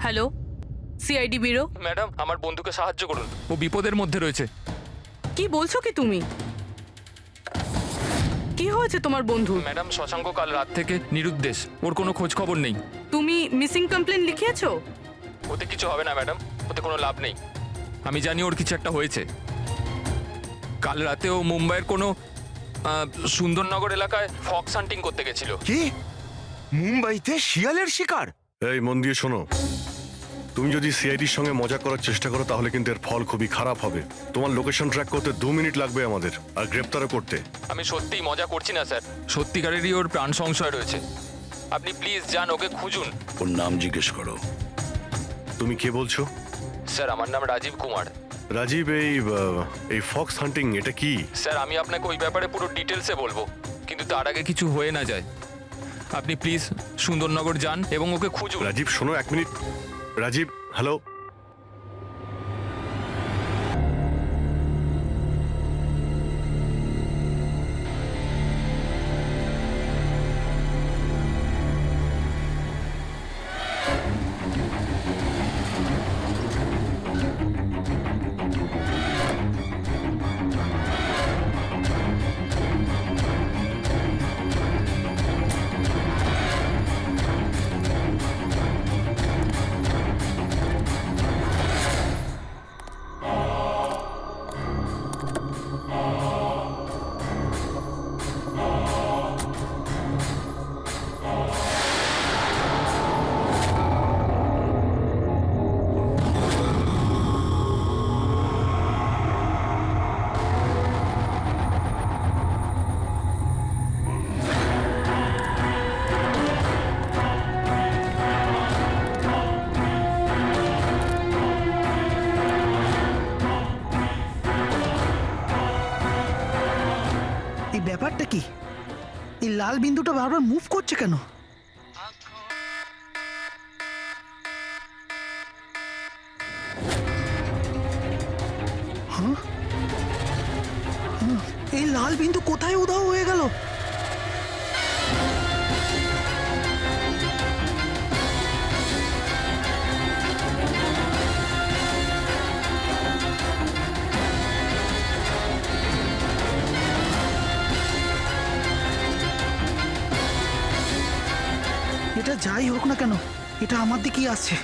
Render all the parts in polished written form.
Hello, CID bureau. Madam, আমার বন্ধুকে সাহায্য করুন, ও বিপদের মধ্যে রয়েছে। কি বলছো কি তুমি? কি হয়েছে তোমার বন্ধু? ম্যাডাম, শশাঙ্ক কাল রাত থেকে নিরুদ্দেশ, ওর কোনো খোঁজ খবর নেই। তুমি মিসিং কমপ্লেন লিখিয়েছো? ওতে কিছু হবে না ম্যাডাম, ওতে কোনো লাভ নেই। আমি জানি ওর কিছু একটা হয়েছে। কাল রাতে ও মুম্বাইয়ের কোনো সুন্দরনগর এলাকায় ফক্স হান্টিং করতে গেছিল। কি? মুম্বাইতে শিয়ালের শিকার? এই মন দিয়ে শোনো, তুমি যদি সিআইডির সঙ্গে মজা করার চেষ্টা করো তাহলে কিন্তু এর ফল খুবই খারাপ হবে। তোমার লোকেশন ট্র্যাক করতে 2 মিনিট লাগবে আমাদের, আর গ্রেপ্তারও করতে। আমি সত্যিই মজা করছি না স্যার, সত্যিকারেরই ওর প্রাণ সংশয় রয়েছে। আপনি প্লিজ যান, ওকে খুঁজুন। ওর নাম জিজ্ঞেস করো। তুমি কে বলছো? স্যার, আমার নাম রাজীব কুমার। রাজীব, এই ফক্স হান্টিং এটা কি? স্যার, আমি আপনাকে ওই ব্যাপারে পুরো ডিটেলসে বলবো, কিন্তু তার আগে কিছু হয়ে না যায়। আপনি প্লিজ সুন্দরনগর যান এবং ওকে খুঁজুন। রাজীব শোনো, 1 মিনিট। রাজীব, হ্যালো। এই ব্যাপারটা কি? এই লাল বিন্দুটা বারবার মুভ করছে কেন? হ্যাঁ? এই লাল বিন্দু কোথায় উধাও হয়ে গেল? এটা যাই হোক না কেন, এটা আমার দিকেই আসছে।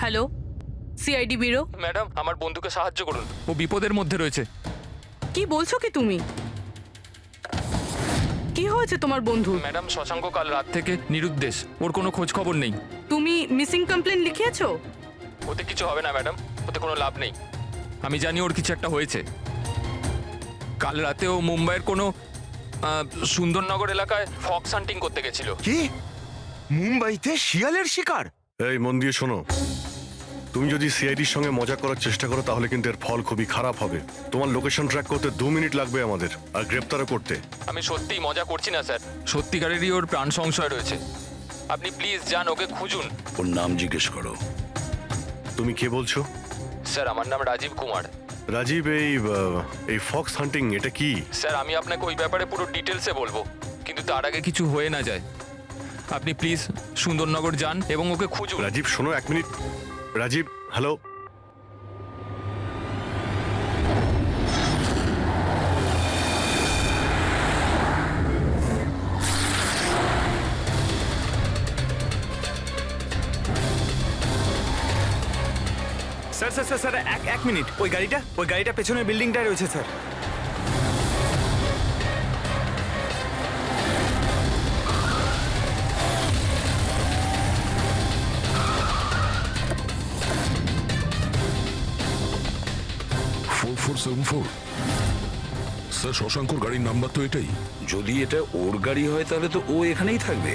Hello, CID bureau. ম্যাডাম, আমার বন্ধুকে সাহায্য করুন, ও বিপদের মধ্যে রয়েছে। কি বলছো কি তুমি? কি হয়েছে তোমার বন্ধু? ম্যাডাম, শশাঙ্ক কাল রাত থেকে নিরুদ্দেশ, ওর কোনো খোঁজ খবর নেই। তুমি মিসিং কমপ্লেন লিখিয়েছো? ওতে কিছু হবে না ম্যাডাম, ওতে কোনো লাভ নেই। আমি জানি ওর কিছু একটা হয়েছে। কাল রাতে ও মুম্বাইয়ের কোনো সুন্দরনগর এলাকায় ফক্স হান্টিং করতে গেছিল। কি? মুম্বাইতে শিয়ালের শিকার? এই মন দিয়ে শোনো, তুমি যদি সিআইডির সঙ্গে মজা করার চেষ্টা করো তাহলে কিন্তু এর ফল খুবই খারাপ হবে। তোমার লোকেশন ট্র্যাক করতে 2 মিনিট লাগবে আমাদের, আর গ্রেপ্তারও করতে। আমি সত্যিই মজা করছি না স্যার, সত্যিকারেরই ওর প্রাণ সংশয় রয়েছে। আপনি প্লিজ যান, ওকে খুঁজুন। ওর নাম জিজ্ঞেস করো। তুমি কে বলছো? স্যার, আমার নাম রাজীব কুমার। রাজীব, এই ফক্স হান্টিং এটা কি? স্যার, আমি আপনাকে ওই ব্যাপারে পুরো ডিটেলসে বলবো, কিন্তু তার আগে কিছু হয়ে না যায়। আপনি প্লিজ সুন্দরনগর যান এবং ওকে খুঁজুন। রাজীব শোনো, 1 মিনিট। Rajiv, hello. Sir sir sir sir এক মিনিট, ওই গাড়িটা পেছনের বিল্ডিংটায় রয়েছে স্যার। স্যার, শশাঙ্কর গাড়ির নাম্বার তো এটাই। যদি এটা ওর গাড়ি হয় তাহলে তো ও এখানেই থাকবে।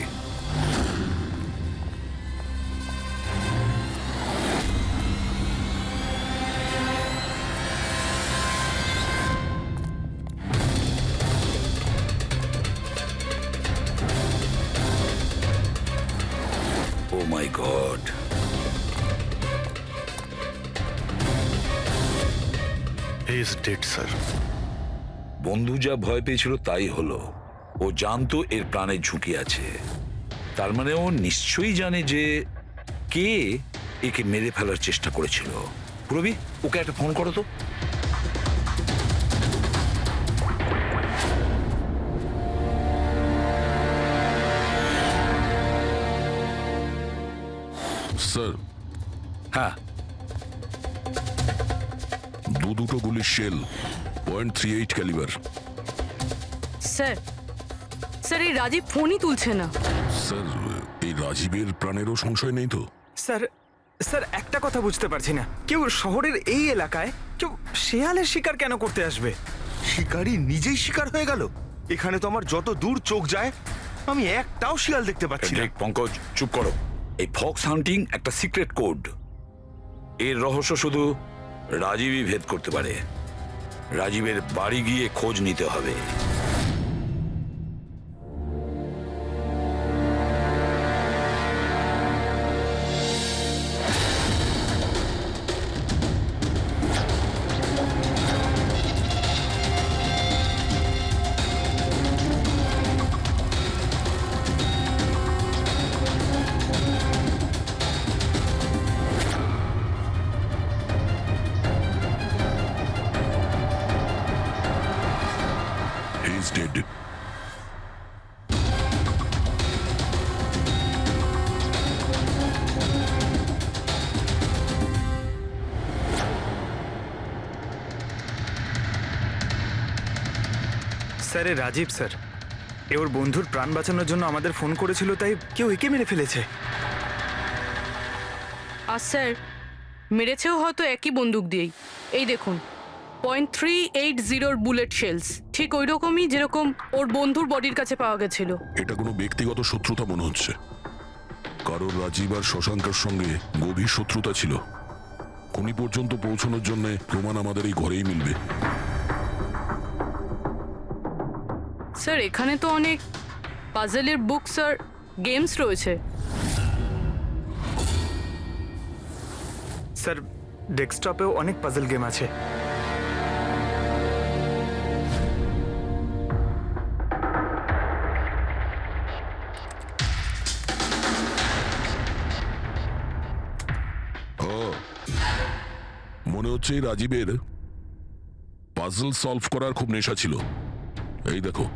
Is dead sir. বন্ধু যা ভয় পেয়েছিল তাই হলো। ও জানতো এর প্রাণের ঝুঁকি আছে, তার মানে ও নিশ্চয়ই জানে যে কে একে মেরে ফেলার চেষ্টা করেছিল। রবি, ওকে একটা ফোন করো তো। স্যার, হ্যাঁ, দুটো গুলির শেল, .38 ক্যালিবার। স্যার স্যার এই রাজীব ফোনই তুলছে না। স্যার, এই রাজীবের প্রাণেরও সংশয় নেই তো? স্যার স্যার একটা কথা বুঝতে পারছি না, কেউ শহরের এই এলাকায় কেউ শেয়ালের শিকার কেন করতে আসবে? শিকারী নিজেই শিকার হয়ে গেল। এখানে তো আমার যত দূর চোখ যায় আমি একটাও শিয়াল দেখতে পাচ্ছি না। ঠিক, পঙ্কজ চুপ করো। এই ফক্স হান্টিং একটা সিক্রেট কোড। এর রহস্য শুধু রাজীবই ভেদ করতে পারে। রাজীবের বাড়ি গিয়ে খোঁজ নিতে হবে। He is dead. স্যার এ রাজীব স্যার, এ ওর বন্ধুর প্রাণ বাঁচানোর জন্য আমাদের ফোন করেছিল, তাই কেউ একে মেরে ফেলেছে। আর স্যার মেরেছেও হয়তো একই বন্দুক দিয়েই। এই দেখুন, .380 বুলেট শেলস, ঠিক ওই রকমই যেরকম ওর বন্ধুর বডির কাছে পাওয়া গেছিল। এটা কোনো ব্যক্তিগত শত্রুতা মনে হচ্ছে। কারোর রাজীব আর শশাঙ্কের সঙ্গে গভীর শত্রুতা ছিল। খুনি পর্যন্ত পৌঁছানোর জন্য প্রমাণ আমাদের এই ঘরেই মিলবে। স্যার এখানে তো অনেক পাজেলের বুকস আর গেমস রয়েছে। স্যার ডেস্কটপেও অনেক পাজল গেম আছে। মনে হচ্ছে এই রাজীবের পাজল সলভ করার খুব নেশা ছিল। এই দেখো,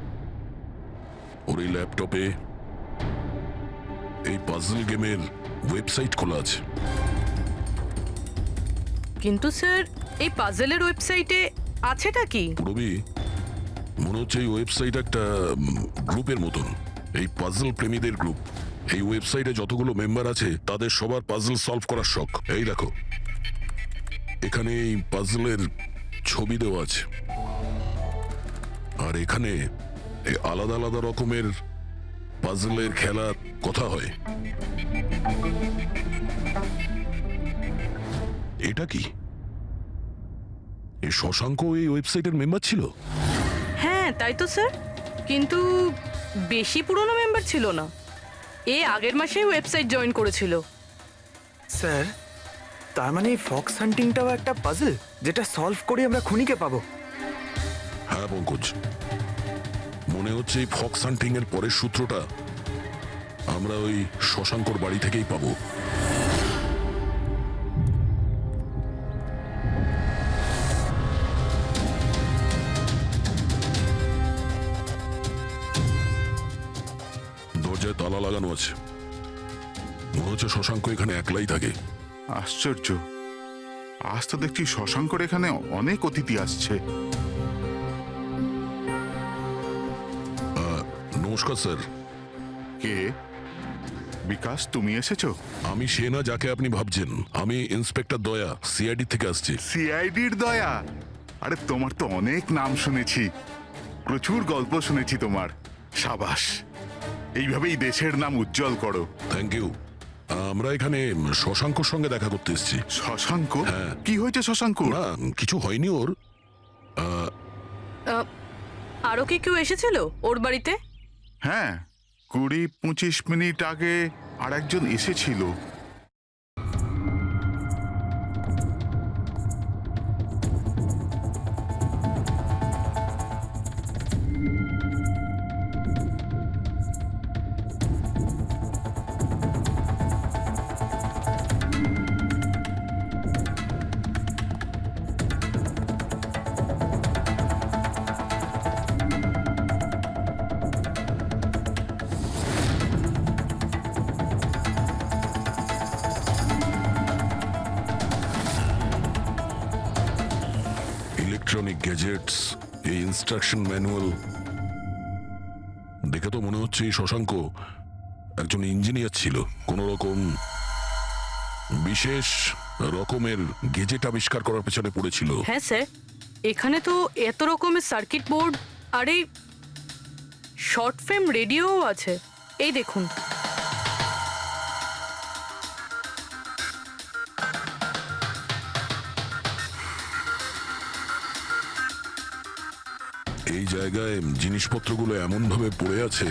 ওর এই ল্যাপটপে এই পাজল গেমের ওয়েবসাইট খোলা আছে। কিন্তু স্যার এই পাজেলের ওয়েবসাইটে আছেটা কি? রবি, মনে হচ্ছে এই ওয়েবসাইট একটা গ্রুপের মতন, এই পাজল প্রেমীদের গ্রুপ। এই ওয়েবসাইটে যতগুলো মেম্বার আছে তাদের সবার পাজল সলভ করার শখ। এই দেখো, এখানে এই পাজলের ছবি দেওয়া আছে, আর এখানে এই আলাদা আলাদা রকমের পাজলের খেলার কথা হয়। এটা কি? এই শশাঙ্ক এই ওয়েবসাইটের মেম্বার ছিল? হ্যাঁ তাই তো স্যার, কিন্তু বেশি পুরনো মেম্বার ছিল না। এ আগের মাসেই ওয়েবসাইট জয়েন করেছিল। স্যার তার মানে ফক্স হান্টিংটাও একটা পাজল, যেটা সলভ করে আমরা খুনিকে পাবো। হ্যাঁ পঙ্কজ, মনে হচ্ছে এই ফক্স হান্টিং এর পরের সূত্রটা আমরা ওই শশাঙ্কর বাড়ি থেকেই পাবো। দরজায় তালা লাগানো আছে। মনে হচ্ছে শশাঙ্ক এখানে একলাই থাকে। আশ্চর্য, আজ তো দেখছি শশাঙ্কর এখানে অনেক অতিথি আসছে। নমস্কার স্যার। কে? বিকাশ, তুমি এসেছো? আমি সে না যাকে আপনি ভাবছেন। আমি ইন্সপেক্টর দয়া, সিআইডি থেকে আসছি। সিআইডির দয়া? আরে তোমার তো অনেক নাম শুনেছি, প্রচুর গল্প শুনেছি তোমার। সাবাস, এইভাবেই দেশের নাম উজ্জ্বল করো। Thank you. আমরা এখানে শশাঙ্কর সঙ্গে দেখা করতে এসেছি। শশাঙ্ক? হ্যাঁ। কি হয়েছে শশাঙ্ক? না, কিছু হয়নি ওর। আরও কি কেউ এসেছিল ওর বাড়িতে? হ্যাঁ, 20-25 মিনিট আগে আর একজন এসেছিল। ইলেকট্রনিক গ্যাজেটস, এই ইনস্ট্রাকশন ম্যানুয়াল দেখে তো মনে হচ্ছে এই শশাঙ্ক একজন ইঞ্জিনিয়ার ছিল, কোন রকম বিশেষ রকমের গেজেট আবিষ্কার করার পেছনে পড়েছিল। হ্যাঁ স্যার, এখানে তো এত রকমের সার্কিট বোর্ড আর এই শর্ট ফিল্ম রেডিও আছে, এই দেখুন। এই জায়গায় জিনিসপত্রগুলো এমন ভাবে পড়ে আছে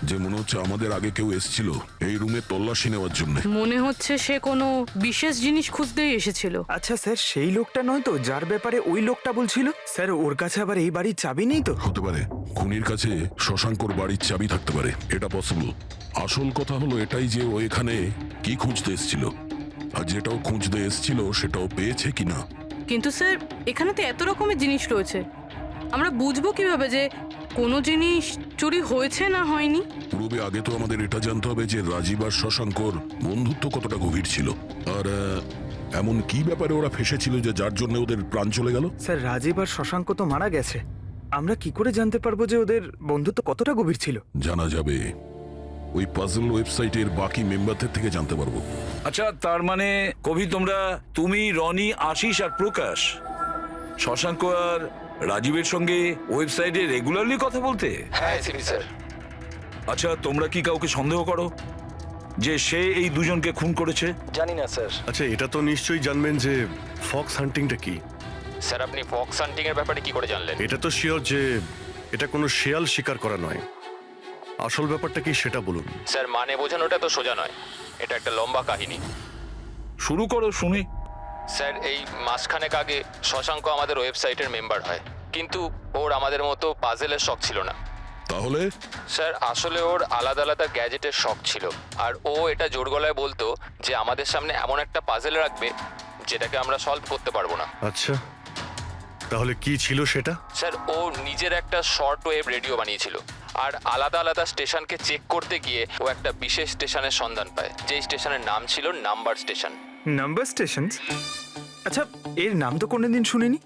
যে মনে হচ্ছে আমাদের আগে কেউ এসেছিল এই রুমে তল্লাশি নেওয়ার জন্য। মনে হচ্ছে সে কোনো বিশেষ জিনিস খুঁজতেই এসেছিল। আচ্ছা স্যার, সেই লোকটা নয় তো যার ব্যাপারে ওই লোকটা বলছিল? স্যার ওর কাছে আবার এই বাড়ির চাবি নেই তো? হতে পারে খুনির কাছে শশাঙ্কর বাড়ির চাবি থাকতে পারে, এটা পসিবল। আসল কথা হলো এটাই যে ও এখানে কি খুঁজতে এসেছিল, আর যেটাও খুঁজতে এসেছিল সেটাও পেয়েছে কিনা। কিন্তু স্যার এখানে তো এত রকমের জিনিস রয়েছে, আমরা বুঝবো কিভাবে যে কোনো জিনিস চুরি হয়েছে না হয়নি? পূর্বে আগে তো আমাদের এটা জানতে হবে যে রাজীব আর শশাঙ্কর বন্ধুত্ব কতটা গভীর ছিল, আর এমন কি ব্যাপারে ওরা ফেসেছিল যে যার জন্য ওদের প্রাণ চলে গেল। স্যার রাজীব আর শশাঙ্ক তো মারা গেছে, আমরা কি করে জানতে পারবো যে ওদের বন্ধুত্ব কতটা গভীর ছিল? জানা যাবে ওই পাজল ওয়েবসাইটের বাকি মেম্বারদের থেকে জানতে পারবো। আচ্ছা, তার মানে কবি তুমি, রনি, আশিস আর প্রকাশ শশাঙ্ক আর রাজীবের সঙ্গে ওয়েবসাইটে রেগুলারলি কথা বলতে? হ্যাঁ এসিপি স্যার। আচ্ছা, তোমরা কি কাউকে সন্দেহ করো যে সে এই দুজনকে খুন করেছে? জানি না স্যার। আচ্ছা, এটা তো নিশ্চয়ই জানবেন যে ফক্স হান্টিংটা কি। স্যার আপনি ফক্স হান্টিং এর ব্যাপারে কি করে জানলেন? এটা তো শিওর যে এটা কোনো শেয়াল শিকার করা নয়। আসল ব্যাপারটা কি সেটা বলুন। স্যার মানে বোঝানোটা তো সোজা নয়, এটা একটা লম্বা কাহিনী। শুরু করো শুনি। স্যার এই মাসখানেক আগে শশাঙ্ক আমাদের ওয়েবসাইটের মেম্বার হয়, কিন্তু ওর আমাদের মতো পাজেলের শখ ছিল না। তাহলে স্যার আসলে ওর আলাদা আলাদা গ্যাজেটের শখ ছিল, আর ও এটা জোর গলায় বলতো যে আমাদের সামনে এমন একটা পাজেল রাখবে যেটাকে আমরা সলভ করতে পারবো না। আচ্ছা, তাহলে কি ছিল সেটা? স্যার ও নিজের একটা শর্ট ওয়েভ রেডিও বানিয়েছিল, আর আলাদা আলাদা স্টেশনকে চেক করতে গিয়ে ও একটা বিশেষ স্টেশনের সন্ধান পায়, যেই স্টেশনের নাম ছিল নাম্বার স্টেশন। Number station? আচ্ছা, এর নাম তো কোনোদিন শুনিনি।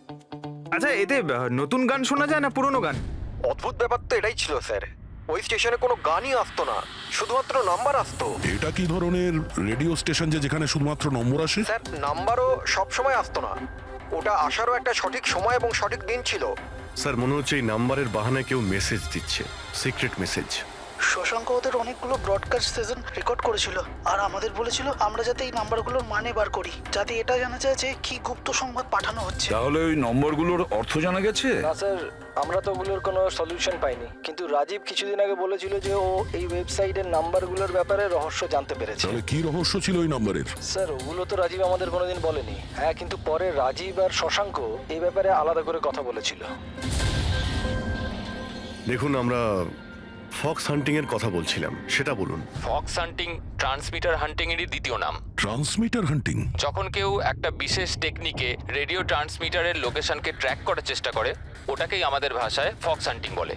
আচ্ছা, এতে নতুন গান শোনা যায় না পুরনো গান? অদ্ভুত ব্যাপার তো এটাই ছিল স্যার, ওই স্টেশনে কোনো গানই আসতো না, শুধুমাত্র নাম্বার আসতো। এটা কি ধরনের রেডিও স্টেশন যে যেখানে শুধুমাত্র নম্বর আসে? স্যার নাম্বারও সব সময় আসতো না, ওটা আসারও একটা সঠিক সময় এবং সঠিক দিন ছিল। স্যার মনে হচ্ছে এই নাম্বারের বাহানায় কেউ মেসেজ দিচ্ছে, সিক্রেট মেসেজ। শশাঙ্ক ওদের অনেকগুলো ব্রডকাস্ট সেশন রেকর্ড করেছিল আর আমাদের বলেছিল আমরা যাতে এই নাম্বারগুলোর মানে বার করি, যাতে এটা জানা যায় যে কি গুপ্ত সংবাদ পাঠানো হচ্ছে। তাহলে ওই নম্বরগুলোর অর্থ জানা গেছে? না স্যার, আমরা তো ওগুলোর কোনো সলিউশন পাইনি, কিন্তু রাজীব কিছুদিন আগে বলেছিল যে ও এই ওয়েবসাইটের নাম্বারগুলোর ব্যাপারে রহস্য জানতে পেরেছে। তাহলে কি রহস্য ছিল ওই নাম্বারের? স্যার ওগুলো তো রাজীব আমাদের কোনোদিন বলেনি। হ্যাঁ, কিন্তু পরে রাজীব আর শশাঙ্ক এই ব্যাপারে আলাদা করে কথা বলেছিল। দেখুন, আমরা ফক্স হান্টিং এর কথা বলছিলাম, সেটা বলুন। ফক্স হান্টিং ট্রান্সমিটার হান্টিং এরই দ্বিতীয় নাম। ট্রান্সমিটার হান্টিং? যখন কেউ একটা বিশেষ টেকনিকে রেডিও ট্রান্সমিটারের লোকেশনকে ট্র্যাক করার চেষ্টা করে, ওটাকেই আমাদের ভাষায় ফক্স হান্টিং বলে।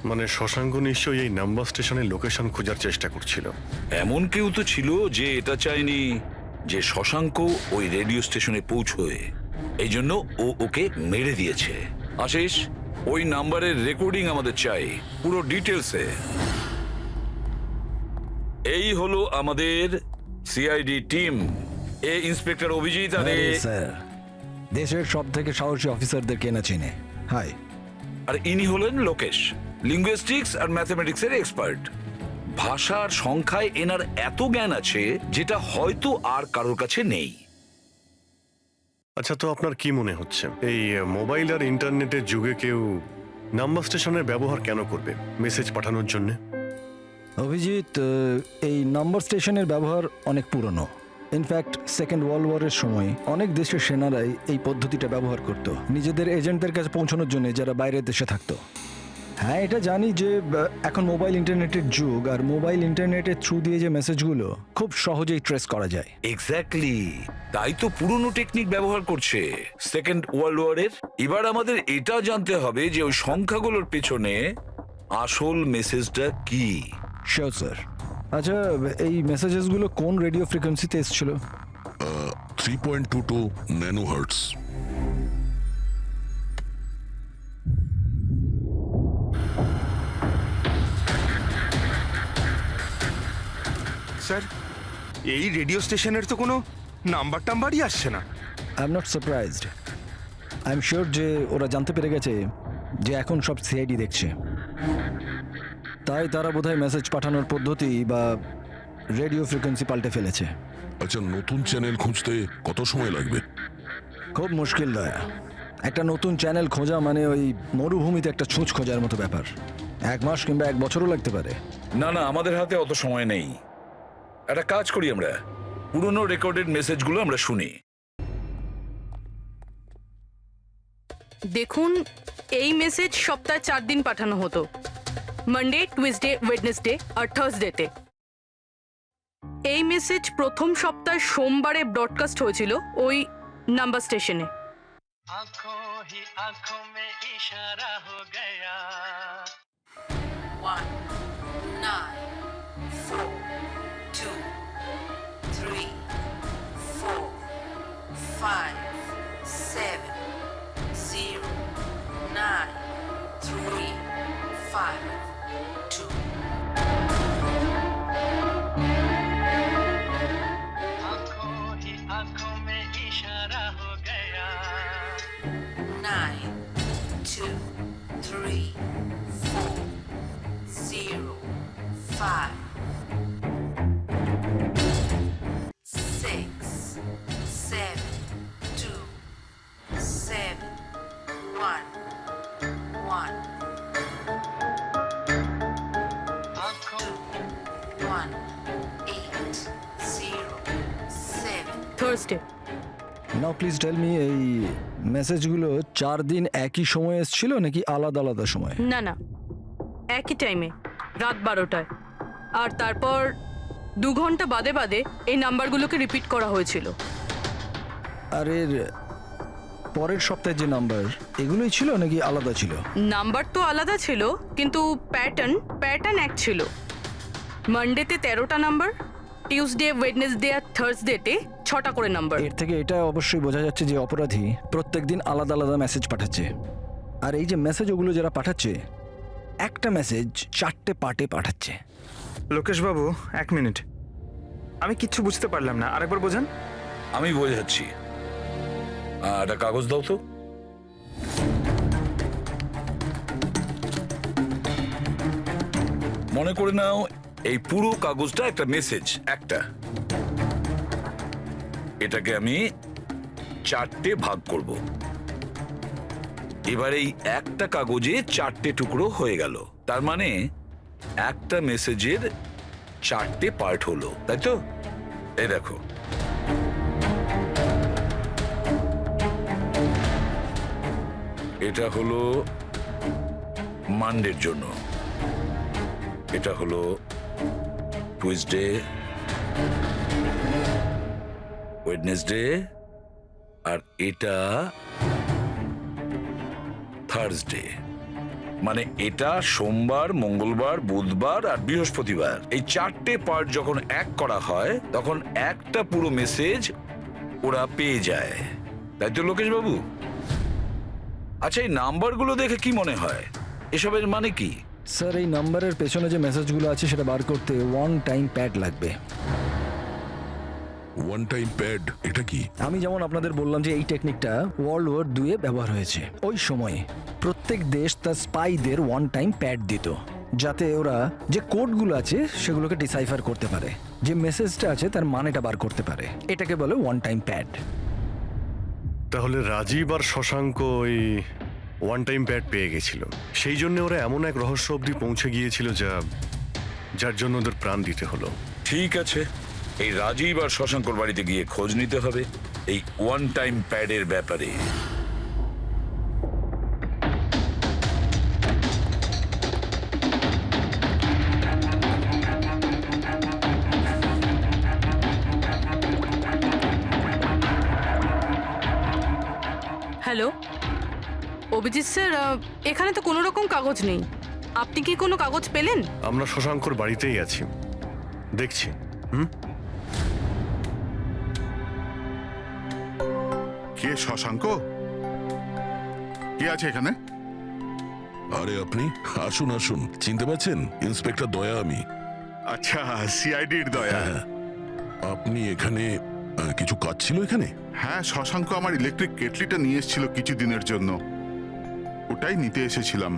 মানে শশাঙ্ক নিশ্চয়ই এই নাম্বার স্টেশনের লোকেশন খোঁজার চেষ্টা করছিল। এমন কেউ তো ছিল যে এটা চায়নি যে শশাঙ্ক ওই রেডিও স্টেশনে পৌঁছয়, এই জন্য ও ওকে মেরে দিয়েছে। আশিস, ওই নাম্বারের রেকর্ডিং আমাদের চাই, পুরো ডিটেলসে। এই হলো আমাদের সিআইডি টিম। এ ইন্সপেক্টর অভিজিৎ আর স্যার, দেশের সব থেকে সাহসী অফিসারদের কেনা চিনে। হাই। আর ইনি হলেন লোকেশ, লিঙ্গুইস্টিক্স আর ম্যাথমেটিক্সের এক্সপার্ট। ভাষার সংখ্যায় এনার এত জ্ঞান আছে যেটা হয়তো আর কারোর কাছে নেই। আচ্ছা, তো আপনার কি মনে হচ্ছে এই মোবাইল আর ইন্টারনেটের যুগে কেউ নাম্বার স্টেশনের ব্যবহার কেন করবে মেসেজ পাঠানোর জন্য? অভিজিৎ, এই নাম্বার স্টেশনের ব্যবহার অনেক পুরনো। ইনফ্যাক্ট সেকেন্ড ওয়ার্ল্ড ওয়ারের সময় অনেক দেশের সেনারাই এই পদ্ধতিটা ব্যবহার করত নিজেদের এজেন্টদের কাছে পৌঁছানোর জন্য, যারা বাইরের দেশে থাকতো। হ্যাঁ, এটা জানি যে এখন মোবাইল ইন্টারনেটের যুগ, আর মোবাইল ইন্টারনেটের থ্রু দিয়ে যে মেসেজগুলো খুব সহজেই ট্রেস করা যায়। এক্স্যাক্টলি, তাই তো পুরনো টেকনিক ব্যবহার করছে সেকেন্ড ওয়ার্ল্ড ওয়ারের। এবার আমাদের এটা জানতে হবে যে ওই সংখ্যাগুলোর পেছনে আসল মেসেজটা কি। Sure sir. আচ্ছা, এই মেসেজেসগুলো কোন রেডিও ফ্রিকোয়েন্সিতে এসেছিল? 3.22 ন্যানোহার্টস। স্যার এই রেডিও স্টেশনের তো কোনো নাম্বার টাম্বারই আসছে না। I am not surprised. I am sure যে ওরা জানতে পেরে গেছে যে এখন সব সিআইডি দেখছে, তাই তারা বোধহয় মেসেজ পাঠানোর পদ্ধতি বা রেডিও ফ্রিকোয়েন্সি পাল্টে ফেলেছে। আচ্ছা, নতুন চ্যানেল খুঁজতে কত সময় লাগবে? খুব মুশকিল দয়া। একটা নতুন চ্যানেল খোঁজা মানে ওই মরুভূমিতে একটা ছুঁচ খোঁজার মতো ব্যাপার। 1 মাস কিংবা 1 বছরও লাগতে পারে। না না, আমাদের হাতে অত সময় নেই। একটা কাজ করি, আমরা পুরনো রেকর্ডেড মেসেজগুলো আমরা শুনি। দেখুন, এই মেসেজ সপ্তাহে 4 দিন পাঠানো হতো, মানডে, টুইসডে, ওয়েডনেসডে আর থার্সডেতে। এই মেসেজ প্রথম সপ্তাহে সোমবারে ব্রডকাস্ট হয়েছিল ওই নাম্বার স্টেশনে। आंखों ही आंखों में इशारा हो गया 1 9 4 2 3 4 5 7 0 9 3 5 2 आंखों ही आंखों में इशारा हो गया 9 2 3 4 0 5 6 7 2 7 1 1 आंखों 1 8 0 7 Thursday. Now please tell me, এই মেসেজগুলো 4 দিন একই সময়ে এসেছিল নাকি আলাদা আলাদা সময়? না না, একই টাইমে, রাত 12টায়। আর তারপর 2 ঘন্টা বাদে বাদে এই নাম্বারগুলোকে রিপিট করা হয়েছিল। আর এর পরের সপ্তাহে যে নাম্বার, এগুলোই ছিল নাকি আলাদা ছিল? নাম্বার তো আলাদা ছিল, কিন্তু প্যাটার্ন এক ছিল। মানডেতে 13টা নাম্বার, টিউসডে, ওয়েডনেসডে আর থার্সডেতে 6টা করে নাম্বার। এর থেকে এটা অবশ্যই বোঝা যাচ্ছে যে অপরাধী প্রত্যেকদিন আলাদা আলাদা মেসেজ পাঠাচ্ছে। আর এই যে মেসেজ ওগুলো যারা পাঠাচ্ছে, একটা মেসেজ 4টে পার্টে পাঠাচ্ছে। লোকেশ বাবু, 1 মিনিট, আমি কিচ্ছু বুঝতে পারলাম না, আরেকবার বোঝান। আমি বোঝাচ্ছি। একটা কাগজ দাও তো। মনে করে নাও এই পুরো কাগজটা একটা মেসেজ, একটা। এটাকে আমি 4টে ভাগ করব। এবার এই একটা কাগজে 4টে টুকরো হয়ে গেল। তার মানে একটা মেসেজের 4টে পার্ট হলো, তাই তো? এই দেখো, এটা হলো মানডের জন্য, এটা হলো টুইসডে, ওয়েডনেসডে, আর এটা থার্সডে। মানে এটা সোমবার, মঙ্গলবার, বুধবার আর বৃহস্পতিবার। এই 4টে পার্ট যখন এক করা হয় তখন একটা পুরো মেসেজ ওরা পেয়ে যায়, তাই তো লোকেশ বাবু? আচ্ছা, এই নাম্বারগুলো দেখে কি মনে হয়, এসবের মানে কি? স্যার, এই নাম্বারের পেছনে যে মেসেজগুলো আছে সেটা বার করতে 1 টাইম প্যাড লাগবে। 1 টাইম প্যাড এটা কি? আমি যেমন আপনাদের বললাম যে এই টেকনিকটা ওয়ার্ল্ড ওয়ার 2-এ ব্যবহার হয়েছে। ওই সময়ে প্রত্যেক দেশ তার স্পাইদের 1 টাইম প্যাড দিত, যাতে ওরা যে কোডগুলো আছে সেগুলোকে ডিসাইফার করতে পারে, যে মেসেজটা আছে তার মানেটা বার করতে পারে। এটাকে বলে 1 টাইম প্যাড। তাহলে রাজীব আর শশাঙ্ক ওই 1 টাইম প্যাড পেয়ে গেছিল, সেই জন্য ওরা এমন এক রহস্য অবধি পৌঁছে গিয়েছিল যার জন্য ওদের প্রাণ দিতে হলো। ঠিক আছে, এই রাজীব আর শশাঙ্কর বাড়িতে গিয়ে খোঁজ নিতে হবে এই 1 টাইম প্যাডের ব্যাপারে। হ্যালো অভিজিৎ স্যার, এখানে তো কোনো রকম কাগজ নেই। আপনি কি কোনো কাগজ পেলেন? আমরা শশাঙ্কর বাড়িতেই আছি, দেখছি। কে শশাঙ্ক? কে আছে এখানে? আরে আপনি আসুন আসুন, চিনতে পারছেন? ইন্সপেক্টর দয়া আমি। আচ্ছা, সিআইডির দয়া। আপনি এখানে কিছু কাজ ছিল এখানে? হ্যাঁ, শশাঙ্ক আমার ইলেকট্রিক কেটলিটা নিয়ে এসেছিল কিছুদিনের জন্য, ওটাই নিতে এসেছিলাম।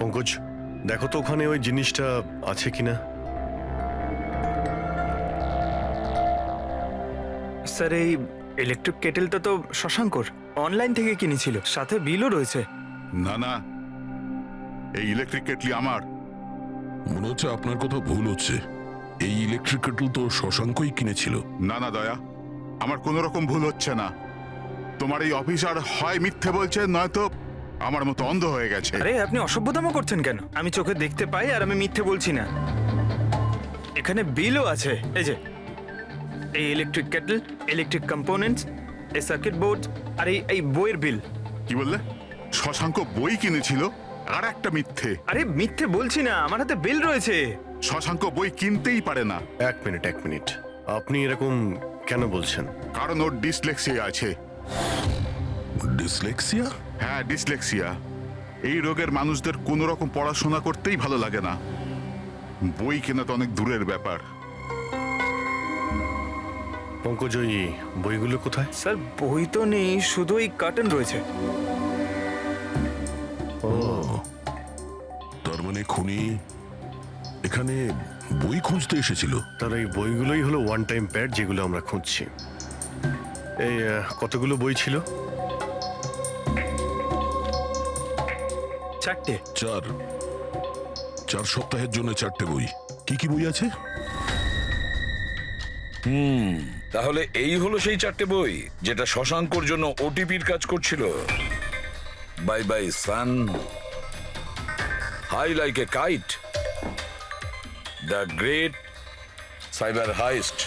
পঙ্কজ, দেখো তো ওখানে ওই জিনিসটা আছে কিনা। স্যার এই ইলেকট্রিক কেটেলটা তো শশাঙ্কর অনলাইন থেকে কিনেছিল, সাথে বিলও রয়েছে। না না, এই ইলেকট্রিক কেটলি আমার। মনে হচ্ছে আপনার কোথাও ভুল হচ্ছে। এই ইলেকট্রিক কেটল তো শশাঙ্কই কিনেছিল। না না দয়া, আমার কোনো রকম ভুল হচ্ছে না। তোমার এই অফিসার হয় মিথ্যে বলছে, নয়তো আমার মতো অন্ধ হয়ে গেছে। আরে আপনি অসভ্যতামো করছেন কেন? আমি চোখে দেখতে পাই আর আমি মিথ্যে বলছি না। এখানে বিলও আছে, এই যে এই ইলেকট্রিক কেটল, ইলেকট্রিক কম্পোনেন্টস, এই সার্কিট বোর্ড আর এই বইয়ের বিল। কি বললে? শশাঙ্ক বই কিনেছিল? আর একটা মিথ্যে। আরে মিথ্যে বলছি না, আমার হাতে বিল রয়েছে। শশাঙ্ক বই কিনতেই পারে না। এক মিনিট, আপনি এরকম কেন বলছেন? কারণ ওর ডিসলেক্সিয়া আছে। ডিসলেক্সিয়া? হ্যাঁ, ডিসলেক্সিয়া। এই রোগের মানুষদের কোনো রকম পড়াশোনা করতেই ভালো লাগে না। বই কেনা তো অনেক দূরের ব্যাপার। পঙ্কজ, ওই বইগুলো কোথায়? স্যার বই তো নেই, শুধু এই কার্টন রয়েছে। তার মানে খুনি এখানে বই খুঁজতে এসেছিল। তার এই বইগুলোই হলো ওয়ান টাইম প্যাড, যেগুলো আমরা খুঁজছি। এই কতগুলো বই ছিল? 4টে। 4 সপ্তাহের জন্য 4টে বই। কি কি বই আছে? তাহলে এই হলো সেই 4টে বই যেটা শশাঙ্কর জন্য ওটিপির কাজ করছিল। Bye bye sun, high like a kite, the great cyber heist,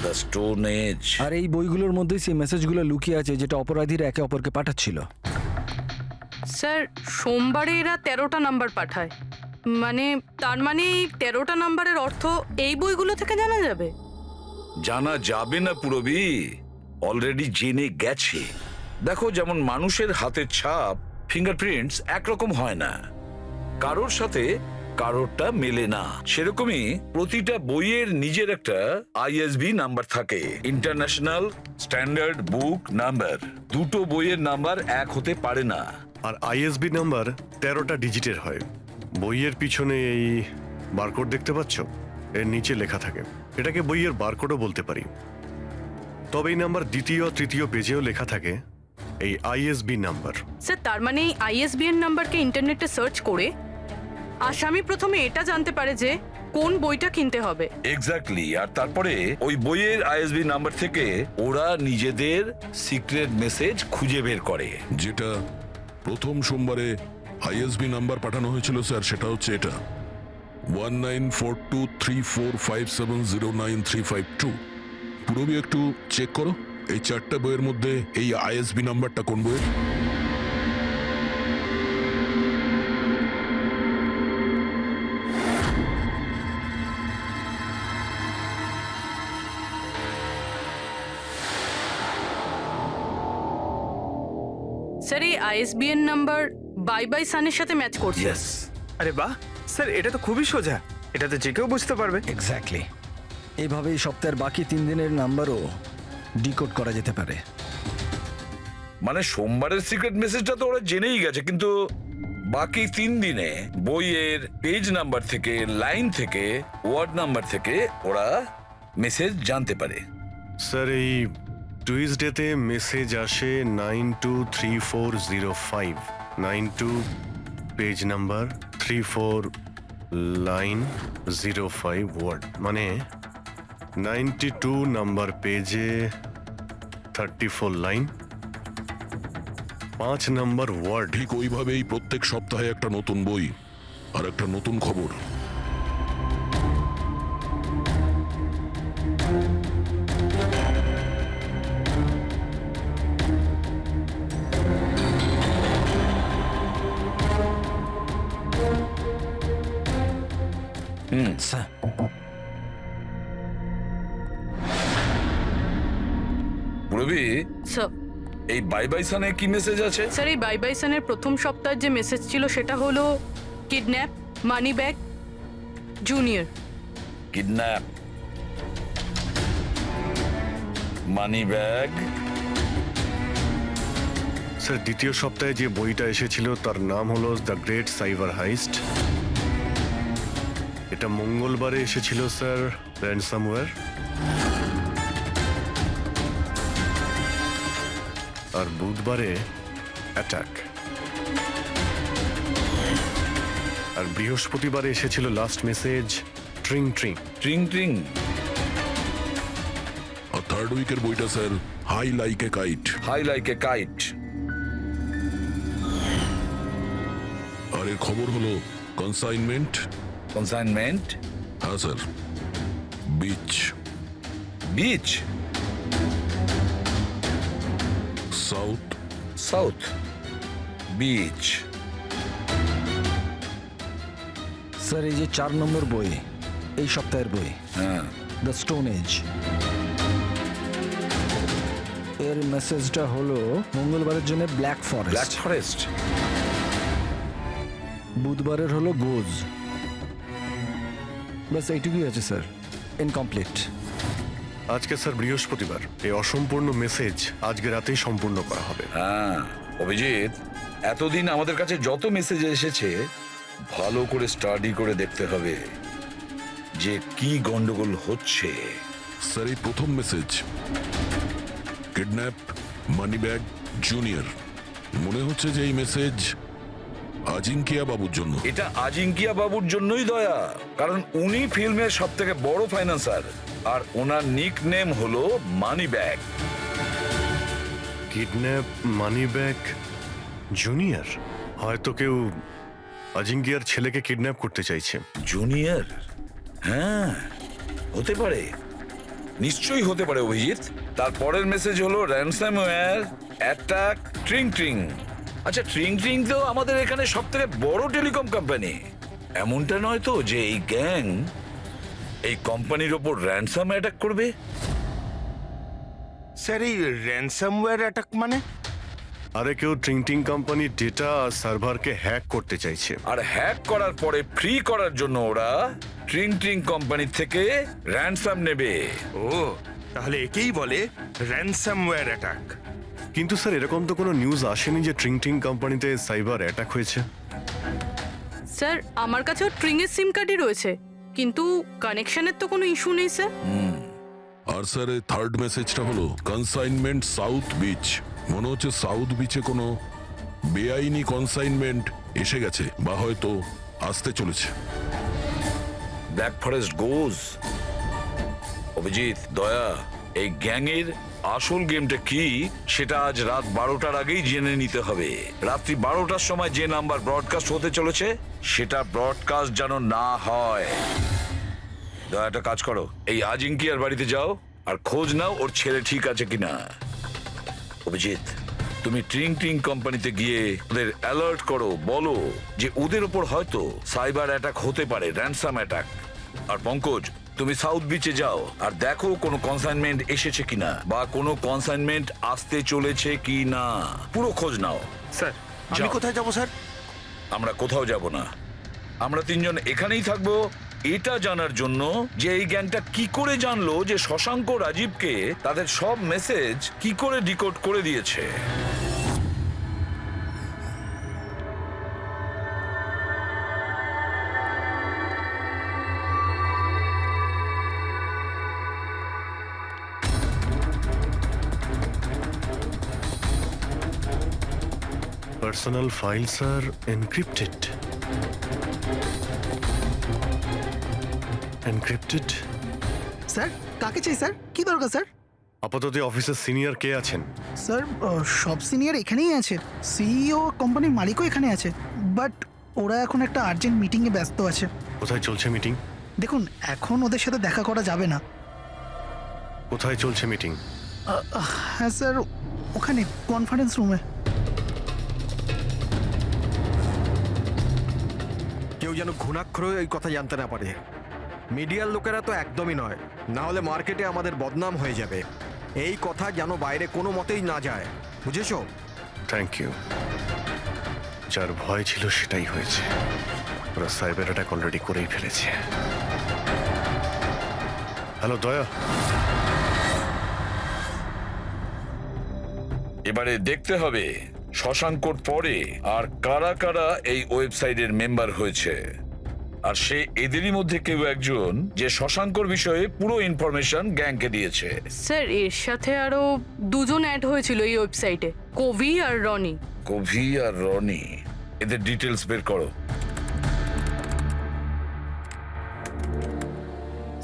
the stone age. আর এই বইগুলোর মধ্যে সেই মেসেজগুলো লুকিয়ে আছে যেটা অপরাধীরা একে অপরকে পাঠাচ্ছিল। স্যার সোমবারে এরা 13টা নাম্বার পাঠায়, মানে তার মানে এই 13টা নাম্বারের অর্থ এই বইগুলো থেকে জানা যাবে? জানা যাবে না পুরবি, অলরেডি জেনে গেছে। দেখো, যেমন মানুষের হাতের ছাপ, ফিঙ্গারপ্রিন্টস একরকম হয় না, কারোর সাথে কারোরটা মেলে না, সেরকমই প্রতিটা বইয়ের নিজের একটা আইএসবি নাম্বার থাকে, ইন্টারন্যাশনাল স্ট্যান্ডার্ড বুক নাম্বার। দুটো বইয়ের নাম্বার এক হতে পারে না। আর আইএসবি নাম্বার 13টা ডিজিটের হয়। বইয়ের পিছনে এই বারকোড দেখতে পাচ্ছ? এর নিচে লেখা থাকে। এটাকে বইয়ের বারকোডও বলতে পারি। তবে এই নাম্বার দ্বিতীয় তৃতীয় পেজেও লেখা থাকে এই আইএসবি নাম্বার। স্যার তার মানে এই আইএসবিএন নাম্বারকে ইন্টারনেটে সার্চ করে আসামি প্রথমে এটা জানতে পারে যে কোন বইটা কিনতে হবে। এক্স্যাক্টলি। আর তারপরে ওই বইয়ের আইএসবি নাম্বার থেকে ওরা নিজেদের সিক্রেট মেসেজ খুঁজে বের করে। যেটা প্রথম সোমবারে আইএসবি নাম্বার পাঠানো হয়েছিল স্যার, সেটা হচ্ছে এটা 194234570935 পুরোবি একটু চেক করো এই 4টে বইয়ের মধ্যে এই আইএসবি নাম্বারটা কোন বইয়ের। স্যার এই আইএসবিএন নাম্বার বাই বাই সানের সাথে ম্যাচ করছে। আরে বাহ স্যার, এটা তো খুবই সোজা, এটা তো যে কেউ বুঝতে পারবে। এক্স্যাক্টলি। এইভাবেই সপ্তাহের বাকি 3 দিনের নাম্বারও ডিকোড করা যেতে পারে। মানে সোমবারের সিক্রেট মেসেজটা তো ওরা জেনেই গেছে, কিন্তু বাকি 3 দিনে বইয়ের পেজ নাম্বার থেকে, লাইন থেকে, ওয়ার্ড নাম্বার থেকে ওরা মেসেজ জানতে পারে। স্যার এই টুইসডেতে মেসেজ আসে 923405, 92 পেজ নাম্বার, 34 লাইন, 05 ওয়ার্ড, মানে 92 নাম্বার পেজে 34 লাইন, 5 নাম্বার ওয়ার্ড। ঠিক ওইভাবেই প্রত্যেক সপ্তাহে একটা নতুন বই আর একটা নতুন খবর। স্যার রবি, স্যার এই বাই বাই সানে কি মেসেজ আছে? স্যার এই বাই বাই সানের প্রথম সপ্তাহের যে মেসেজ ছিল সেটা হলো kidnap, money bag, junior. Kidnap, money bag. Sir দ্বিতীয় সপ্তাহে যে বইটা এসেছিল তার নাম হলো দ্য গ্রেট সাইবার হাইস্ট। এটা মঙ্গলবারে এসেছিল স্যার, র্যানসামওয়্যার। আর বুধবারে অ্যাটাক। আর বৃহস্পতিবারে এসেছিল last message tring tring. Tring tring. আর থার্ড উইকের বইটা sir high like a kite. High like a kite. আর এর খবর হলো কনসাইনমেন্ট। কনসাইনমেন্ট। হ্যাঁ sir, beach. Beach. South. South beach. Sir এই যে 4 নম্বর বই, এই সপ্তাহের বই, হ্যাঁ, দ্য স্টোন এজ, এর মেসেজটা হলো মঙ্গলবারের জন্য ব্ল্যাক ব্ল্যাক ফরেস্ট, ফরেস্ট। বুধবারের হলো গোজ। বাস এইটুকুই আছে স্যার, ইনকমপ্লিট। আজকে স্যার বৃহস্পতিবার, এই অসম্পূর্ণ মেসেজ আজকে রাতেই সম্পূর্ণ করা হবে। হ্যাঁ অভিজিৎ, এতদিন আমাদের কাছে যত মেসেজ এসেছে ভালো করে স্টাডি করে দেখতে হবে যে কি গন্ডগোল হচ্ছে। স্যার এই প্রথম message, kidnap, money bag, junior. মনে হচ্ছে যে এই মেসেজ আজিঙ্কিয়া বাবুর জন্য। এটা আজিঙ্কিয়া বাবুর জন্যই দয়া, কারণ উনি ফিল্মের সব থেকে বড় ফাইন্যান্সার আর ওনার নিক নেম হলো money bag. Kidnap, money bag, junior. হয়তো কেউ আজিঙ্কিয়ার ছেলেকে কিডন্যাপ করতে চাইছে। জুনিয়র? হ্যাঁ হতে পারে, নিশ্চয়ই হতে পারে অভিজিৎ। তারপরের মেসেজ হলো র্যানসামওয়্যার, অ্যাটাক, ট্রিং ট্রিং। আচ্ছা ট্রিং ট্রিং তো আমাদের এখানে সব থেকে বড় টেলিকম কোম্পানি। এমনটা নয় তো যে এই গ্যাং এই কোম্পানির ওপর র্যানসাম অ্যাটাক করবে? স্যার এই র্যানসামওয়্যার অ্যাটাক মানে? আরে কেউ ট্রিং ট্রিং কোম্পানির ডেটা আর সার্ভারকে হ্যাক করতে চাইছে। আর হ্যাক করার পরে ফ্রি করার জন্য ওরা ট্রিং ট্রিং কোম্পানি থেকে র্যানসাম নেবে। ও তাহলে একেই বলে র্যানসামওয়্যার অ্যাটাক। কিন্তু স্যার এরকম তো কোনো নিউজ আসেনি যে ট্রিং ট্রিং কোম্পানিতে সাইবার অ্যাটাক হয়েছে। স্যার আমার কাছেও ট্রিংয়ের সিম কার্ডই রয়েছে, কিন্তু কানেকশনের তো কোনো ইস্যু নেই স্যার। আর স্যার এই থার্ড মেসেজটা হলো কনসাইনমেন্ট সাউথ বিচ। মনে হচ্ছে সাউথ বিচে কোনো বেআইনি কনসাইনমেন্ট এসে গেছে বা হয়তো আসতে চলেছে। ব্ল্যাক ফরেস্ট গোজ। অভিজিৎ, দয়া, এই গ্যাংয়ের আসল গেমটা কি সেটা আজ রাত 12টার আগেই জেনে নিতে হবে। রাত্রি 12টার সময় যে নাম্বার ব্রডকাস্ট হতে চলেছে সেটা ব্রডকাস্ট যেন না হয়। দয়া একটা কাজ করো, এই আজিঙ্কিয়ার বাড়িতে যাও আর খোঁজ নাও ওর ছেলে ঠিক আছে কিনা। অভিজিৎ, তুমি ট্রিং ট্রিং কোম্পানিতে গিয়ে ওদের অ্যালার্ট করো, বলো যে ওদের ওপর হয়তো সাইবার অ্যাটাক হতে পারে, র্যানসাম অ্যাটাক। আর পঙ্কজ, তুমি সাউথ বিচে যাও আর দেখো কোনো কনসাইনমেন্ট এসেছে কিনা বা কোনো কনসাইনমেন্ট আসতে চলেছে কিনা, পুরো খোঁজ নাও। স্যার আমি কোথায় যাবো স্যার? আমরা কোথাও যাব না, আমরা তিনজন এখানেই থাকবো এটা জানার জন্য যে এই গ্যাংটা কি করে জানলো যে শশাঙ্ক রাজীবকে তাদের সব মেসেজ কি করে ডিকোড করে দিয়েছে। পার্সোনাল ফাইলস আর এনক্রিপ্টেড। এনক্রিপ্টেড? স্যার কাকে চাই স্যার? কি দরকার স্যার? আপাতত অফিসের সিনিয়র কে আছেন? স্যার সব সিনিয়র এখানেই আছে, সিইও কোম্পানির মালিকও এখানে আছে, বাট ওরা এখন একটা আর্জেন্ট মিটিংয়ে ব্যস্ত আছে। কোথায় চলছে মিটিং? দেখুন এখন ওদের সাথে দেখা করা যাবে না। কোথায় চলছে মিটিং? হ্যাঁ স্যার, ওখানে কনফারেন্স রুমে। কেউ যেন ঘুণাক্ষর এই কথা জানতে না পারে। মিডিয়ার লোকেরা তো একদমই নয়, না হলে মার্কেটে আমাদের বদনাম হয়ে যাবে। এই কথা যেন বাইরে কোনো মতেই না যায়, বুঝেছো? Thank you. যার ভয় ছিল সেটাই হয়েছে। ওরা সাইবার অ্যাটাক অলরেডি করেই ফেলেছে। হ্যালো দয়া, এবারে দেখতে হবে শশাঙ্কর পরে আর কারা কারা এই ওয়েবসাইটের মেম্বার হয়েছে, আর সে এদেরই মধ্যে কেউ একজন যে শশাঙ্কর বিষয়ে পুরো ইনফরমেশন গ্যাংকে দিয়েছে। স্যার এর সাথে আরো দুজন অ্যাড হয়েছিল এই ওয়েবসাইটে, কবি আর রনি। কভি আর রনি, এদের ডিটেলস বের করো।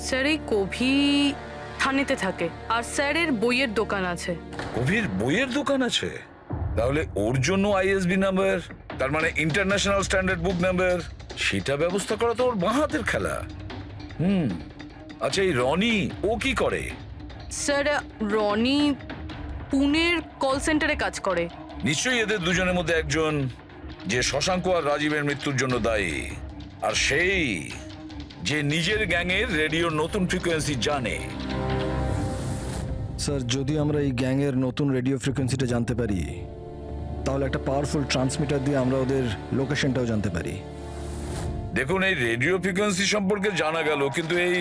স্যার এই কবি থানেতে থাকে, আর স্যারের বইয়ের দোকান আছে। কভির বইয়ের দোকান আছে? তাহলে ওর জন্য আইএসবি নাম্বার, তার মানে ইন্টারন্যাশনাল স্ট্যান্ডার্ড বুক নাম্বার, সেটা ব্যবস্থা করা তো ওর বাঁ হাতের খেলা। আচ্ছা এই রনি ও কি করে? স্যার রনি পুনের কল সেন্টারে কাজ করে। নিশ্চয়ই এদের দুজনের মধ্যে একজন যে শশাঙ্ক আর রাজীবের মৃত্যুর জন্য দায়ী, আর সেই যে নিজের গ্যাংয়ের রেডিওর নতুন ফ্রিকোয়েন্সি জানে। স্যার যদি আমরা এই গ্যাংয়ের নতুন রেডিও ফ্রিকোয়েন্সিটা জানতে পারি, তাহলে একটা পাওয়ারফুল ট্রান্সমিটার দিয়ে আমরা ওদের লোকেশনটাও জানতে পারি। দেখুন এই রেডিও ফ্রিকোয়েন্সি সম্পর্কে জানা গেল, কিন্তু এই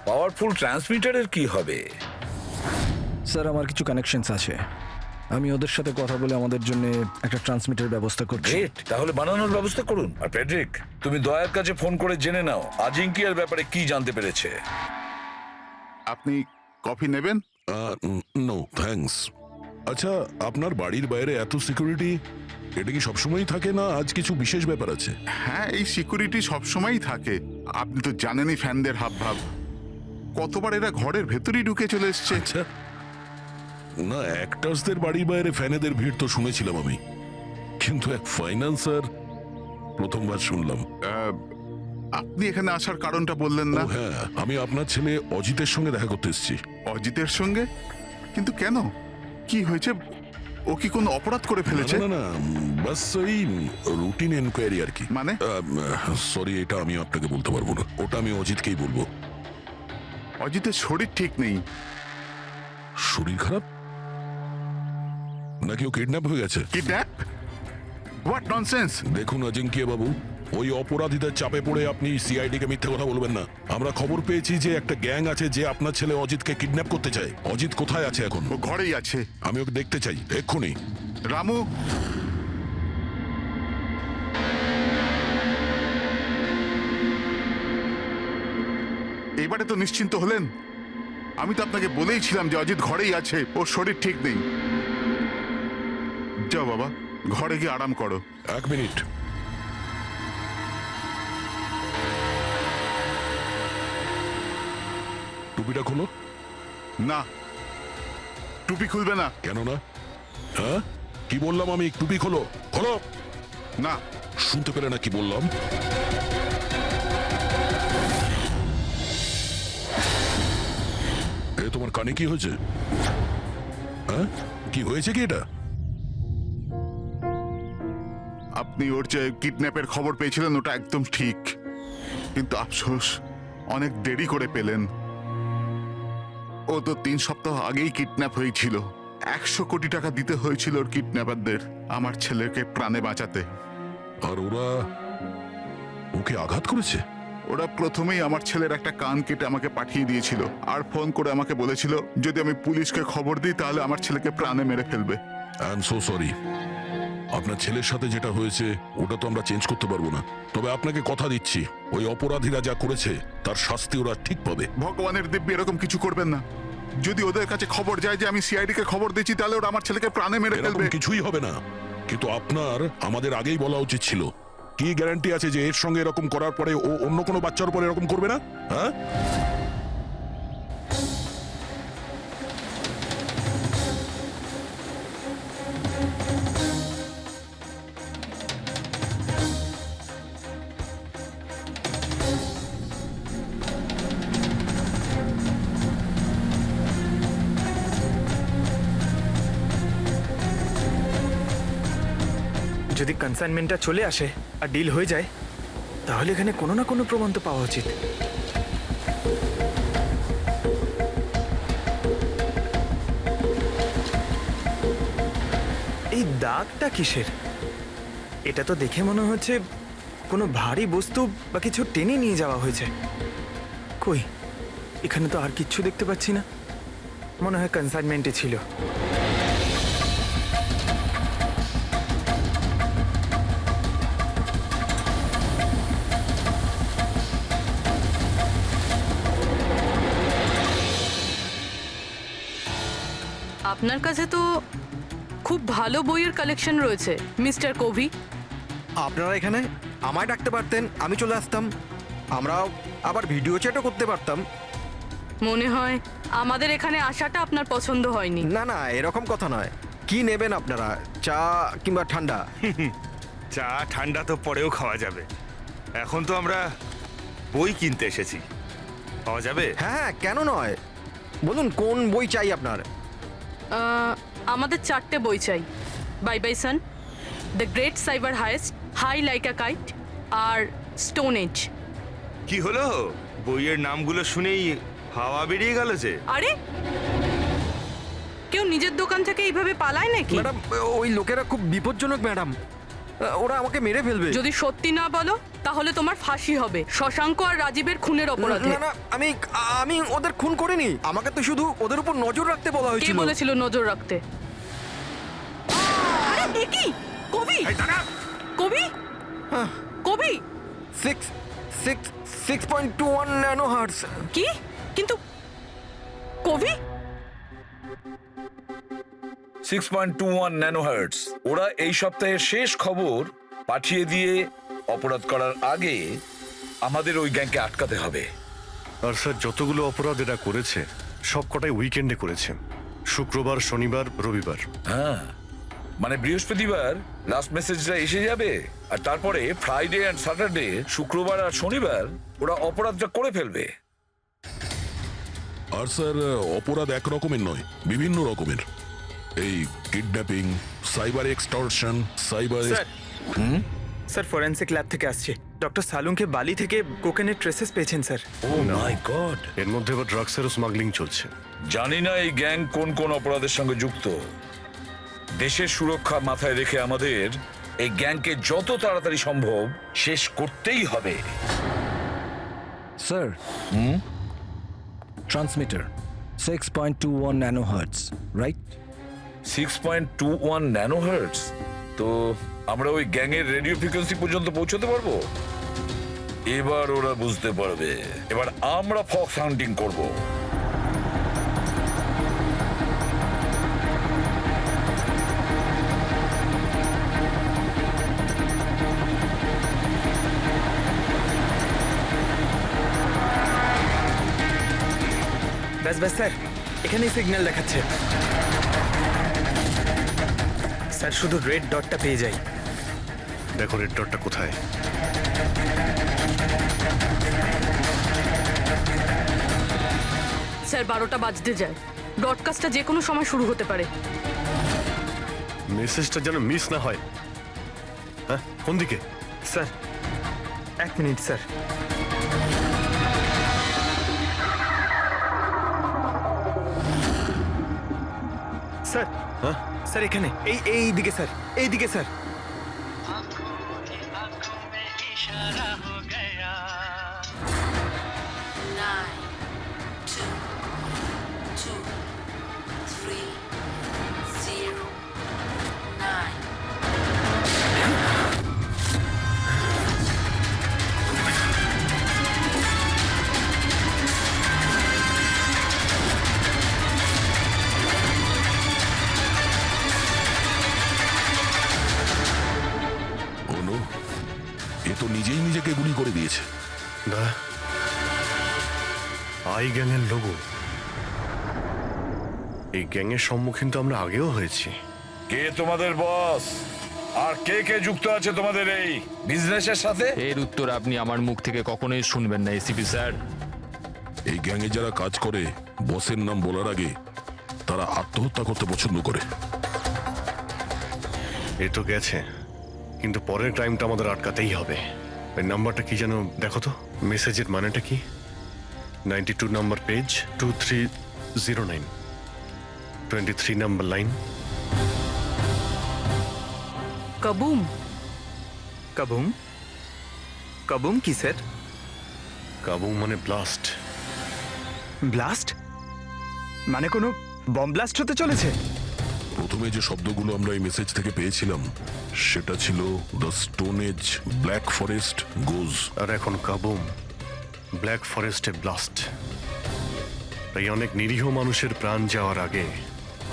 পাওয়ারফুল ট্রান্সমিটারের কি হবে? স্যার আমার কিছু কানেকশনস আছে, আমি ওদের সাথে কথা বলে আমাদের জন্য একটা ট্রান্সমিটার ব্যবস্থা করছি। গ্রেট, তাহলে বানানোর ব্যবস্থা করুন। আর প্যাড্রিক, তুমি দয়ার কাছে ফোন করে জেনে নাও আজিঙ্কিয়ার ব্যাপারে কি জানতে পেরেছে। আপনি কফি নেবেন? No thanks. আচ্ছা, আপনার বাড়ির বাইরে এত সিকিউরিটি, এটা কি সবসময়ই থাকে না আজ কিছু বিশেষ ব্যাপার আছে? হ্যাঁ, এই সিকিউরিটি সবসময়ই থাকে। আপনি তো জানেনই ফ্যানদের হাবভাব, কতবার এরা ঘরের ভেতরেই ঢুকে চলে এসছে। আচ্ছা, না অ্যাক্টার্সদের বাড়ির বাইরে ফ্যানেদের ভিড় তো শুনেছিলাম আমি, কিন্তু এক ফাইন্যান্সার প্রথমবার শুনলাম। আপনি এখানে আসার কারণটা বললেন না? ও হ্যাঁ, আমি আপনার ছেলে অজিতের সঙ্গে দেখা করতে এসেছি। অজিতের সঙ্গে? কিন্তু কেন, কি হয়েছে? ও কি কোনো অপরাধ করে ফেলেছে? না না, বাস ওই রুটিন এনকোয়ারি আর কি। মানে? সরি, এটা আমি আপনাকে বলতে পারবো না, ওটা আমি অজিতকেই বলবো। অজিতের শরীর ঠিক নেই। শরীর খারাপ নাকি ও কিডন্যাপ হয়ে গেছে? কিডন্যাপ? What nonsense! দেখুন অজিঙ্কিয়া বাবু, ওই অপরাধীদের চাপে পড়ে আপনি সিআইডি কে মিথ্যে কথা বলবেন না। আমরা খবর পেয়েছি যে একটা গ্যাং আছে যে আপনার ছেলে অজিতকে কিডন্যাপ করতে চায়। অজিত কোথায় আছে এখন? ও ঘরেই আছে। আমি ওকে দেখতে চাই এক্ষুনি। রামু, এবারে তো নিশ্চিন্ত হলেন? আমি তো আপনাকে বলেইছিলাম যে অজিত ঘরেই আছে, ওর শরীর ঠিক নেই। যাও বাবা, ঘরে গিয়ে আরাম করো। এক মিনিট, টুপিটা খোলো। না, টুপি খুলবে না। কেন না? হ্যাঁ, কি বললাম আমি? টুপি খোলো, খোলো। না, শুনতে পেলে না কি বললাম? এ তোমার কানে কি হয়েছে? হ্যাঁ, কি হয়েছে কি এটা? আপনি ওর যে কিডন্যাপের খবর পেয়েছিলেন ওটা একদম ঠিক, কিন্তু আফসোস অনেক দেরি করে পেলেন। ও তো 3 সপ্তাহ আগেই কিডন্যাপ হয়েছিল। 100 কোটি টাকা দিতে হয়েছিল ওর কিডন্যাপারদের আমার ছেলেকে প্রাণে বাঁচাতে। আর ওরা ওকে আঘাত করেছে? ওরা প্রথমেই আমার ছেলের একটা কান কেটে আমাকে পাঠিয়ে দিয়েছিল, আর ফোন করে আমাকে বলেছিল যদি আমি পুলিশকে খবর দিই তাহলে আমার ছেলেকে প্রাণে মেরে ফেলবে। I am so sorry. আপনার ছেলের সাথে যেটা হয়েছে ওটা তো আমরা চেঞ্জ করতে পারবো না, তবে আপনাকে কথা দিচ্ছি ওই অপরাধীরা যা করেছে তার শাস্তি ওরা ঠিক পাবে। ভগবানের দিব্যি এরকম কিছু করবেন না। যদি ওদের কাছে খবর যায় যে আমি সিআইডি কে খবর দিচ্ছি তাহলে ওরা আমার ছেলেকে প্রাণে মেরে এরকম ফেলবে। কিছুই হবে না, কিন্তু আপনার আমাদের আগেই বলা উচিত ছিল। কি গ্যারান্টি আছে যে এর সঙ্গে এরকম করার পরে ও অন্য কোনো বাচ্চার উপর এরকম করবে না? হ্যাঁ, যদি কনসাইনমেন্টটা চলে আসে আর ডিল হয়ে যায়, তাহলে এখানে কোনো না কোনো প্রমাণ তো পাওয়া উচিত। এই দাগটা কিসের? এটা তো দেখে মনে হচ্ছে কোনো ভারী বস্তু বা কিছু টেনে নিয়ে যাওয়া হয়েছে। কই, এখানে তো আর কিচ্ছু দেখতে পাচ্ছি না। মনে হয় কনসাইনমেন্টে ছিল। আপনার কাছে তো খুব ভালো বইয়ের কালেকশন রয়েছে মিস্টার কোভি। আপনারা এখানে আমায় ডাকতে পারতেন, আমি চলে আসতাম। আমরাও আবার ভিডিও চ্যাটও করতে পারতাম। মনে হয় আমাদের এখানে আসাটা আপনার পছন্দ হয়নি। না না, এরকম কথা নয়। কি নেবেন আপনারা, চা কিংবা ঠান্ডা? চা ঠান্ডা তো পরেও খাওয়া যাবে, এখন তো আমরা বই কিনতে এসেছি, পাওয়া যাবে? হ্যাঁ হ্যাঁ, কেন নয়, বলুন কোন বই চাই আপনার? আমাদের 4টে বই চাই। Bye bye sun, the great cyber heist, high like a kite আর স্টোন এজ। কি হলো, বইয়ের নামগুলো শুনেই হাওয়া বেরিয়ে গেল যে? আরে কেউ নিজের দোকান থেকে এইভাবে পালায় নাকি? ম্যাডাম, ওই লোকেরা খুব বিপজ্জনক ম্যাডাম, ওরা আমাকে মেরে ফেলবে। যদি সত্যি না বলো তাহলে তোমার ফাঁসি হবে শশাঙ্ক আর রাজীবের খুনের অপরাধে। না না, আমি ওদের খুন করিনি, আমাকে তো শুধু ওদের উপর নজর রাখতে বলা কে হয়েছিল। বলেছিল নজর রাখতে? আরে এ কি? কবি, কবি, কবি 6.21 ন্যানো হার্টজ। কি? কিন্তু কবি 6.21 ন্যানোহার্টজ। ওরা এই সপ্তাহের শেষ খবর পাঠিয়ে দিয়ে অপরাধ করার আগে আমাদের ওই গ্যাংকে আটকাতে হবে। আর স্যার, যতগুলো অপরাধ এরা করেছে সব কটাই উইকেন্ডে করেছে, শুক্রবার, শনিবার, রবিবার। হ্যাঁ, মানে বৃহস্পতিবার লাস্ট মেসেজটা এসে যাবে, আর তারপরে ফ্রাইডে অ্যান্ড স্যাটারডে, শুক্রবার আর শনিবার ওরা অপরাধটা করে ফেলবে। আর স্যার, অপরাধ এক রকমের নয়, বিভিন্ন রকমের। এই kidnapping, cyber extortion, cyber. Sir forensic lab থেকে আসছে। ডক্টর সালুংকে বালি থেকে কোকেনের ট্রেসেস পেয়েছেন স্যার। ও মাই গড! এর মধ্যে আবার ড্রাগসেরও স্মাগলিং চলছে। জানি না এই গ্যাং কোন কোন অপরাধের সঙ্গে যুক্ত। দেশের সুরক্ষা মাথায় রেখে আমাদের এই গ্যাংকে যত তাড়াতাড়ি সম্ভব শেষ করতেই হবে। Sir, transmitter 6.21 nano hertz, right? 6.21 ন্যানোহার্টজ। তো আমরা ওই গ্যাংয়ের রেডিও ফ্রিকোয়েন্সি পর্যন্ত পৌঁছতে পারবো? এবার ওরা বুঝতে পারবে। এবার আমরা ফক্স হান্টিং করব। ব্যাস ব্যাস স্যার, এখানেই সিগন্যাল দেখাচ্ছে। স্যার শুধু রেড ডটটা পেয়ে যাই। দেখো রেড ডটটা কোথায়। স্যার 12টা বাজতে যায়, ব্রডকাস্টটা যে কোনো সময় শুরু হতে পারে। মেসেজটা যেন মিস না হয়। হ্যাঁ, কোন দিকে? Sir 1 minute sir. স্যার, হ্যাঁ স্যার এখানে, এই দিকে স্যার, এই দিকে স্যার। आंखों में इशारा हो गया। 9, 2, 2, 3, 0, 9. অনু, এ তো নিজেই নিজেকে গুলি করে দিয়েছে। না, আই গ্যাংয়ের লোগো। এই গ্যাংয়ের সম্মুখীন তো আমরা আগেও হয়েছি। কে তোমাদের বস, আর কে কে যুক্ত আছে তোমাদের এই বিজনেসের সাথে? এর উত্তর আপনি আমার মুখ থেকে কখনোই শুনবেন না এসিপি স্যার। এই গ্যাংয়ে যারা কাজ করে, বসের নাম বলার আগে তারা আত্মহত্যা করতে পছন্দ করে। এ তো গেছে, কিন্তু পরের টাইমটা আমাদের আটকাতেই হবে। ওই নাম্বারটা কি যেন দেখো তো, মেসেজের মানেটা কি? 92 নাম্বার পেজ, 2309, 23 নাম্বার লাইন। কাবুম। কাবুম? কাবুম কি স্যার? কাবুম মানে ব্লাস্ট। ব্লাস্ট মানে কোনো বম ব্লাস্ট হতে চলেছে? প্রথমে যে শব্দগুলো আমরা এই মেসেজ থেকে পেয়েছিলাম সেটা ছিল the stone age black forest goes. আর এখন কাবুম ব্ল্যাক ফরেস্টে ব্লাস্ট। তাই অনেক নিরীহ মানুষের প্রাণ যাওয়ার আগে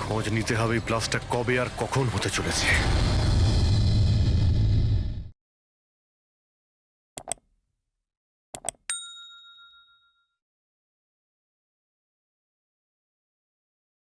খোঁজ নিতে হবে এই ব্লাস্টটা কবে আর কখন হতে চলেছে।